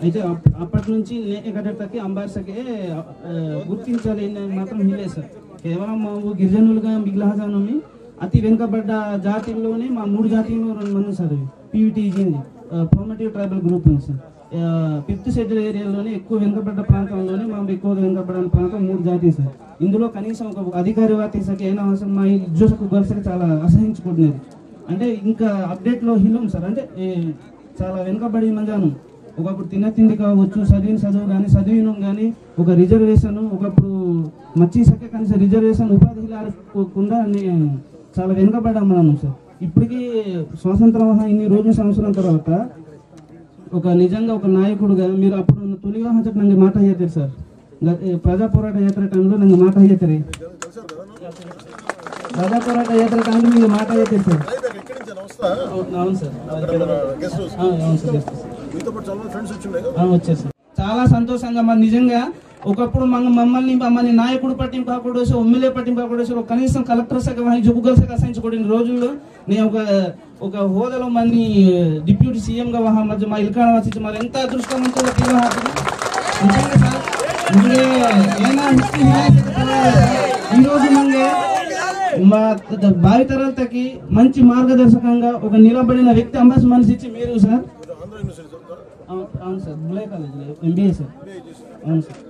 అయితే అప్పటి నుంచి నేకడతకి అంబార్సకే గుర్తించాలి మాత్రం హిలే సార్. కేవలం మా గిరిజనులుగా మిగిలిన అతి వెనుకబడ్డ జాతిల్లోనే మా 3 జాతీయులు 2 మంది sir. PVTG formative tribal group ఉంది సార్. 5th షెడ్యూల్ ఏరియాలోనే ఎక్కువ వెనుకబడ్డ ప్రాంతంలోనే మా ఎక్కువగా వెనుకబడిన ప్రాంతం 3 జాతీయులు సార్. ఇందులో కనీసం ఒక అధికారి వాతీసకి అయినా అవసరం మా ఇజ్జోసకు గొలుసకి చాలా అసహించుకుంటున్నది. అంటే ఇంకా అప్డేట్లో హిలం సార్. అంటే చాలా వెనుకబడి మందాను. ఒకప్పుడు తిండి కావచ్చు, చదువు కానీ చదివినం కానీ ఒక రిజర్వేషన్ ఒకప్పుడు మచ్చీసకే కనీసం రిజర్వేషన్ ఉపాధి లేకుండా చాలా వెనుకబడ్డామన్నాను సార్. ఇప్పటికీ స్వాతంత్రం ఇన్ని రోజుల సంవత్సరం తర్వాత ఒక నిజంగా ఒక నాయకుడుగా మీరు అప్పుడు తొలి వివాహ చట్టం ನಂಗೆ మాట ಹೇಳ್ತೀರಿ సార్. ప్రజా పోరాట యాత్ర టైంలో ನಂಗೆ మాట ಹೇಳ್ತೀರಿ. ప్రజా పోరాట యాత్ర టైంలో మీకు మాట ಹೇಳ್ತೀರಿ సార్. అవును సార్. వచ్చారు సార్. చాలా సంతోషంగా మరి నిజంగా ఒకప్పుడు మమ్మల్ని నాయకుడు పట్టింపు కాకూడదు, ఎమ్మెల్యే పట్టింపు కాకూడదు, కనీసం కలెక్టర్ శాఖ జబ్బుగల అసహించుకోవడం రోజుల్లో నేను ఒక హోదాలో మంది డిప్యూటీ సీఎం గా మధ్య మా ఇల్కాడ వచ్చి మరి ఎంత అదృష్టవంతులు నిజంగా సార్. ఈ రోజు మంగే మా భావితరాలకి మంచి మార్గదర్శకంగా ఒక నిలబడిన వ్యక్తి అంబాస్ మనసు ఇచ్చి మీరు సార్. అవును సార్. బులే కాలేజ్ MBA సార్. అవును సార్.